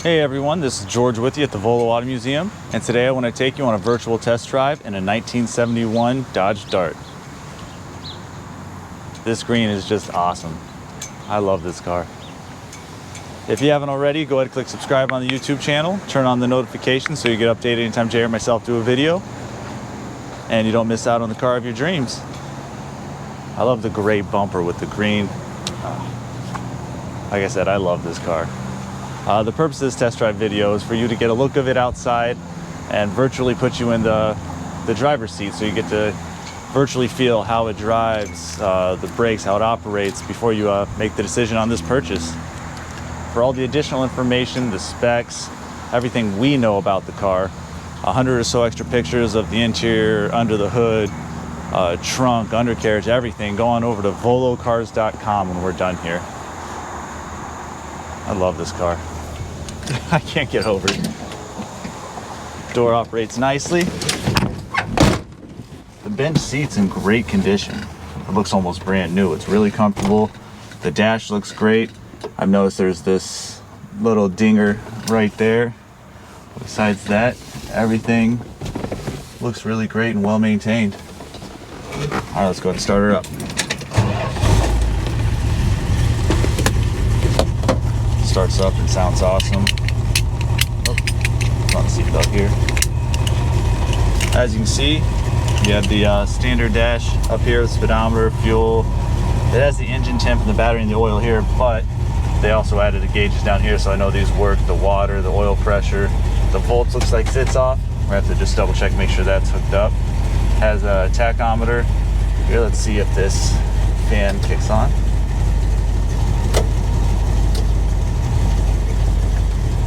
Hey everyone, this is George with you at the Volo Auto Museum, and today I want to take you on a virtual test drive in a 1971 Dodge Dart. This green is just awesome. I love this car. If you haven't already, go ahead and click subscribe on the YouTube channel, turn on the notifications so you get updated anytime Jay or myself do a video, and you don't miss out on the car of your dreams. I love the gray bumper with the green. Like I said, I love this car. The purpose of this test drive video is for you to get a look of it outside and virtually put you in the driver's seat, so you get to virtually feel how it drives, the brakes, how it operates before you make the decision on this purchase. For all the additional information, the specs, everything we know about the car, 100 or so extra pictures of the interior, under the hood, trunk, undercarriage, everything, go on over to volocars.com when we're done here. I love this car. I can't get over it. Door operates nicely. The bench seat's in great condition. It looks almost brand new. It's really comfortable. The dash looks great. I've noticed there's this little dinger right there. Besides that, everything looks really great and well maintained. All right, let's go ahead and start her up. Starts up and sounds awesome. Oh, on the seatbelt here. As you can see, you have the standard dash up here, the speedometer, fuel. It has the engine temp and the battery and the oil here, but they also added the gauges down here, so I know these work. The water, the oil pressure, the volts looks like sits off. We have to just double check, make sure that's hooked up. Has a tachometer. Here, let's see if this fan kicks on.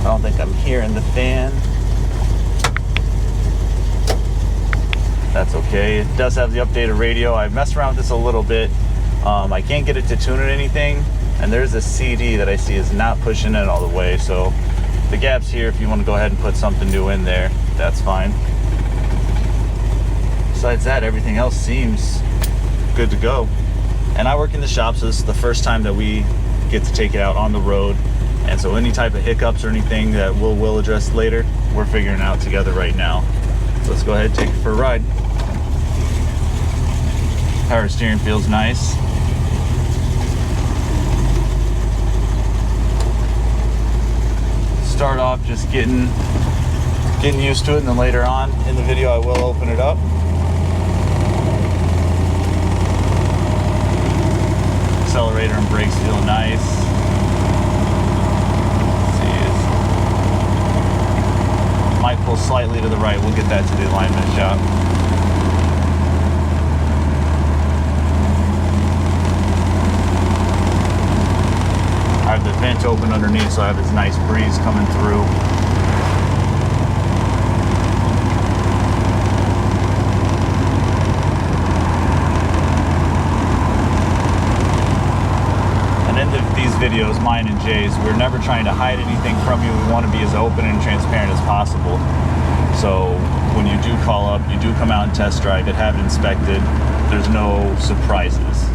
I don't think I'm hearing the fan. That's okay. It does have the updated radio. I messed around with this a little bit. I can't get it to tune or anything, and there's a CD that I see is not pushing it all the way, so the gap's here. If you want to go ahead and put something new in there, that's fine. Besides that, everything else seems good to go. And I work in the shop, so this is the first time that we get to take it out on the road. And so any type of hiccups or anything that we'll address later, we're figuring out together right now. So let's go ahead and take it for a ride. Power steering feels nice. Start off just getting used to it, and then later on in the video I will open it up. Accelerator and brakes feel nice. Might pull slightly to the right. We'll get that to the alignment shop. I have the vent open underneath, so I have this nice breeze coming through. These videos, mine and Jay's, we're never trying to hide anything from you. We want to be as open and transparent as possible. So when you do call up, you do come out and test drive it, have it inspected. There's no surprises.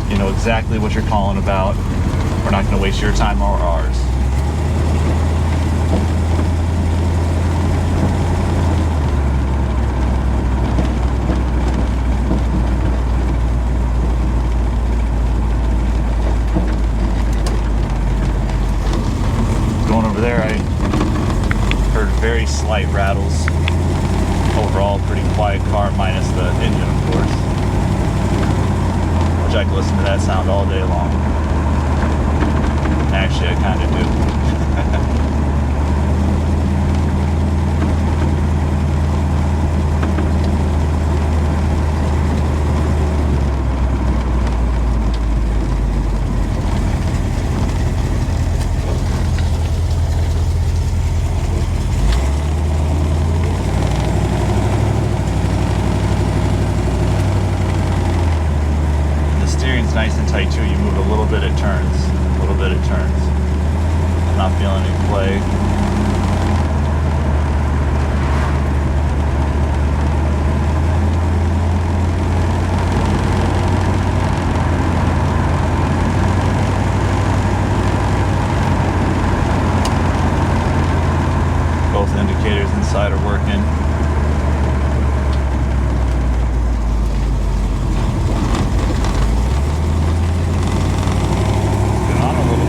You know exactly what you're calling about. We're not going to waste your time or ours. There I heard very slight rattles. Overall, pretty quiet car, minus the engine, of course. Which I can listen to that sound all day long. Actually, I kind of do. Nice and tight too. You move a little bit, it turns. A little bit, it turns. Not feeling any play. regulators inside are working. Get on a little.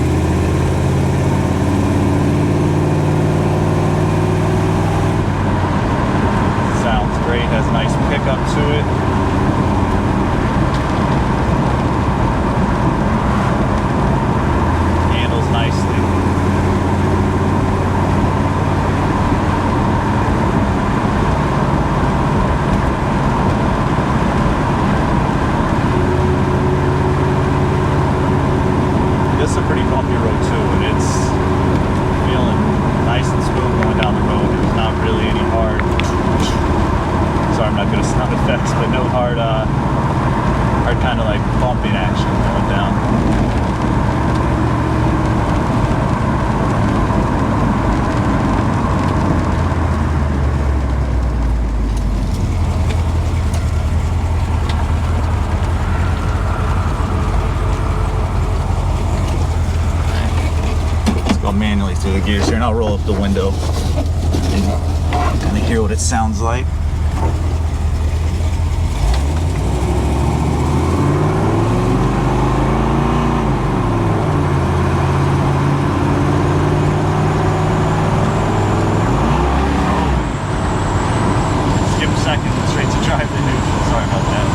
Sounds great, has a nice pickup to it. Handles nicely. This is a pretty bumpy road too, and it's feeling nice and smooth going down the road. There's not really any hard, sorry I'm not good at sound effects, but no hard kind of like bumping action going down. Manually through the gears here, and I'll roll up the window and kind of hear what it sounds like. Skip a second, straight to drive the neutral. Sorry about that.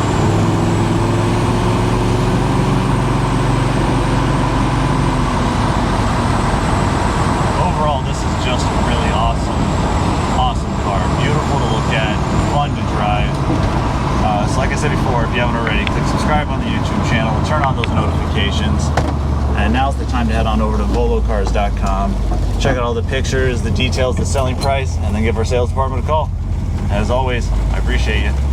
Overall, this is just a really awesome car. Beautiful to look at, fun to drive. So like I said before, if you haven't already, click subscribe on the YouTube channel, turn on those notifications. And now's the time to head on over to volocars.com. Check out all the pictures, the details, the selling price, and then give our sales department a call. As always, I appreciate you.